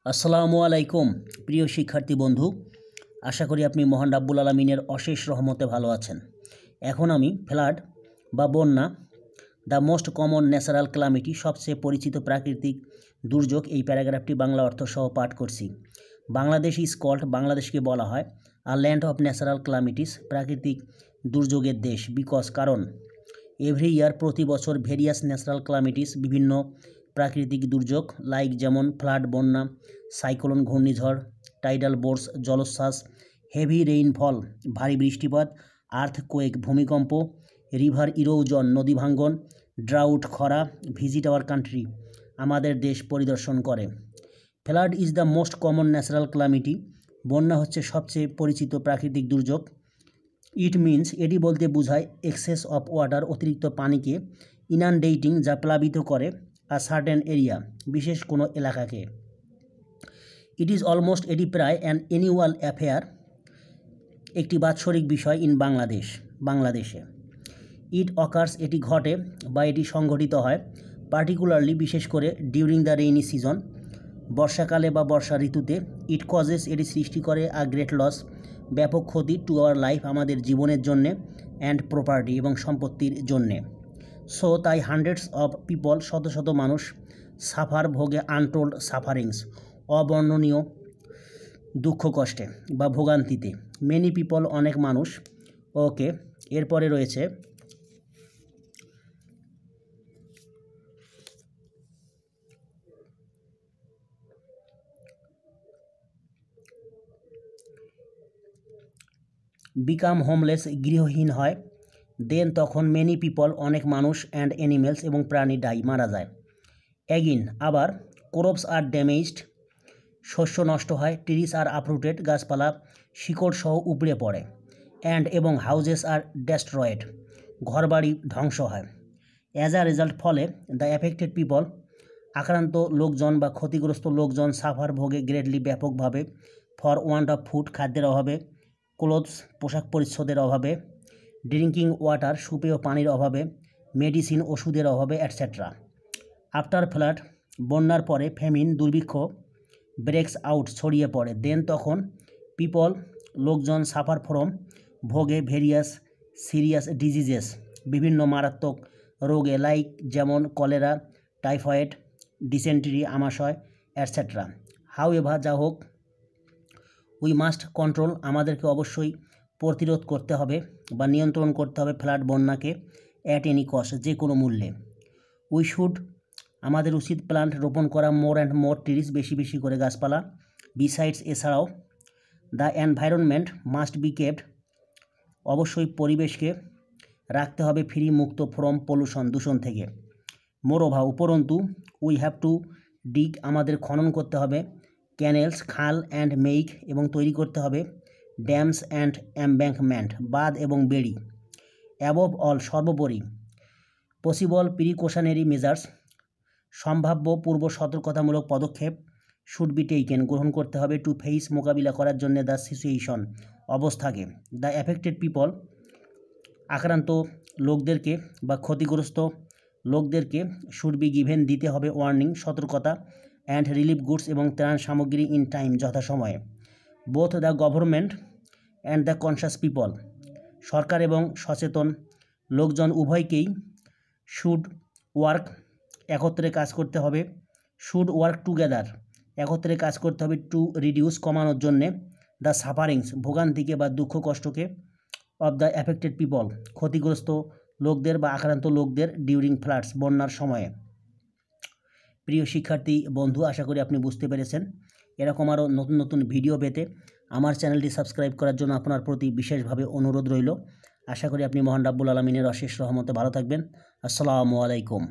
আসসালামু আলাইকুম প্রিয় শিক্ষার্থী বন্ধু, আশা করি আপনি মহান রাব্বুল আলামিনের অশেষ রহমতে ভালো আছেন। এখন আমি ফ্লাড বা বন্যা, the most common natural calamity, সবচেয়ে পরিচিত প্রাকৃতিক দুর্যোগ, এই প্যারাগ্রাফটি বাংলা অর্থ সহ পাঠ করছি। বাংলাদেশ ইজ কল্ড, বাংলাদেশকে বলা হয় আর ল্যান্ড অফ ন্যাচারাল ক্যালামিটিস, প্রাকৃতিক দুর্যোগের দেশ। বিকজ, কারণ এভরি ইয়ার, প্রতি বছর, ভেরিয়াস ন্যাচারাল ক্যালামিটিস, বিভিন্ন প্রাকৃতিক দুর্যোগ, লাইক যেমন ফ্লাড বন্যা, সাইক্লোন ঘূর্ণিঝড়, টাইডাল বোর্স জলোচ্ছ্বাস, হেভি রেইনফল ভারী বৃষ্টিপাত, আর্থকোয়েক ভূমিকম্প, রিভার ইরোজন নদী ভাঙ্গন, ড্রাউট খরা, ভিজিট আওয়ার কান্ট্রি আমাদের দেশ পরিদর্শন করে। Flood is the most common natural calamity, বন্যা হচ্ছে সবচেয়ে পরিচিত প্রাকৃতিক দুর্যোগ। ইট মিনস, এটি বলতে বোঝায় এক্সেস অফ ওয়াটার, অতিরিক্ত পানিকে, ইনানডেটিং, যা প্লাবিত করে, আ সার্টেন এরিয়া, বিশেষ কোনো এলাকাকে। ইট ইজ অলমোস্ট, এটি প্রায় অ্যান অ্যানুয়াল অ্যাফেয়ার, একটি বাৎসরিক বিষয় ইন বাংলাদেশে। ইট অকার্স, এটি ঘটে বা এটি সংঘটিত হয়, পার্টিকুলারলি, বিশেষ করে, ডিউরিং দ্য রেইনি সিজন, বর্ষাকালে বা বর্ষা ঋতুতে। ইট কজেস, এটি সৃষ্টি করে, আ গ্রেট লস, ব্যাপক ক্ষতি, টু আওয়ার লাইফ, আমাদের জীবনের জন্যে, অ্যান্ড প্রপার্টি, এবং সম্পত্তির জন্যে। সো, তাই, হান্ড্রেডস অফ পিপল, শত শত মানুষ, সাফার, ভোগে, আনটোল্ড সাফারিংস, অবর্ণনীয় দুঃখ কষ্টে বা ভোগান্তিতে। মেনি পিপল, অনেক মানুষ। ওকে, এরপরে রয়েছে বিকাম হোমলেস, গৃহহীন হয়। দেন, তখন, মেনি পিপল, অনেক মানুষ, অ্যান্ড অ্যানিমেলস, এবং প্রাণী, ডাই, মারা যায়। অ্যাগিন, আবার, ক্রপস আর ড্যামেজড, শস্য নষ্ট হয়। ট্রিস আর আপরুটেড, গাছপালা শিকড় সহ উপড়ে পড়ে। অ্যান্ড, এবং, হাউজেস আর ডেস্ট্রয়েড, ঘরবাড়ি ধ্বংস হয়। অ্যাজ আ রেজাল্ট, ফলে, দ্য অ্যাফেক্টেড পিপল, আক্রান্ত লোকজন বা ক্ষতিগ্রস্ত লোকজন, সাফার, ভোগে, গ্রেটলি, ব্যাপকভাবে, ফর ওয়ান্ট অফ ফুড, খাদ্যের অভাবে, ক্লোথস, পোশাক পরিচ্ছদের অভাবে, ড্রিঙ্কিং ওয়াটার, সুপেয় পানির অভাবে, মেডিসিন, ওষুধের অভাবে, অ্যাটসেট্রা। আফটার ফ্লাড, বন্যার পরে, ফেমিন, দুর্ভিক্ষ, ব্রেকস আউট, ছড়িয়ে পড়ে। দেন, তখন, পিপল, লোকজন, সাফার ফ্রম, ভোগে, ভেরিয়াস সিরিয়াস ডিজিজেস, বিভিন্ন মারাত্মক রোগে, লাইক যেমন কলেরা, টাইফয়েড, ডিসেন্ট্রি, আমাশয়, অ্যাটসেট্রা। হাউ এভার, যা হোক, উই মাস্ট কন্ট্রোল, আমাদেরকে অবশ্যই প্রতিরোধ করতে হবে বা নিয়ন্ত্রণ করতে হবে ফ্লাড, বন্যাকে, অ্যাট এনি কস্ট, যে কোনো মূল্যে। উই শুড, আমাদের উচিত, প্লান্ট, রোপণ করা, মোর অ্যান্ড মোর ট্রিজ, বেশি বেশি করে গাছপালা। বিসাইডস, এছাড়াও, the environment must be kept, অবশ্যই পরিবেশকে রাখতে হবে ফ্রি, মুক্ত, ফ্রম পলিউশন, দূষণ থেকে। মোরোভা, উপরন্তু, উই হ্যাভ টু ডিগ, আমাদের খনন করতে হবে, ক্যানেলস, খাল, অ্যান্ড মেইক, এবং তৈরি করতে হবে, ড্যামস অ্যান্ড এমব্যাঙ্কমেন্ট, বাঁধ এবং বেড়ি। অ্যাবভ অল, সর্বোপরি, পসিবল প্রিকশনারি মেজার্স, সম্ভাব্য পূর্ব সতর্কতামূলক পদক্ষেপ, শুড বি টেকেন, গ্রহণ করতে হবে, টু ফেস, মোকাবিলা করার জন্য, দ্য সিচুয়েশন, অবস্থাকে। দ্য অ্যাফেক্টেড পিপল, আক্রান্ত লোকদেরকে বা ক্ষতিগ্রস্ত লোকদেরকে, শুড বি গিভেন, দিতে হবে, ওয়ার্নিং, সতর্কতা, অ্যান্ড রিলিফ গুডস, এবং ত্রাণ সামগ্রী, ইন টাইম, যথাসময়ে। Both the government and the conscious people, সরকার এবং সচেতন লোকজন উভয়কেই, শুড ওয়ার্ক, একত্রে কাজ করতে হবে, শুড ওয়ার্ক টুগেদার, একত্রে কাজ করতে হবে, টু রিডিউস, কমানোর জন্যে, দ্য সাফারিংস, ভোগান্তিকে বা দুঃখ কষ্টকে, অফ দ্য অ্যাফেক্টেড পিপল, ক্ষতিগ্রস্ত লোকদের বা আক্রান্ত লোকদের, ডিউরিং ফ্লাডস, বন্যার সময়ে। প্রিয় শিক্ষার্থী বন্ধু, আশা করি আপনি বুঝতে পেরেছেন। এরকম আরও নতুন নতুন ভিডিও পেতে আমার চ্যানেলটি সাবস্ক্রাইব করার জন্য আপনার প্রতি বিশেষভাবে অনুরোধ রইল। আশা করি আপনি মহান রাব্বুল আলামিনের অশেষ রহমতে ভালো থাকবেন। আসসালামু আলাইকুম।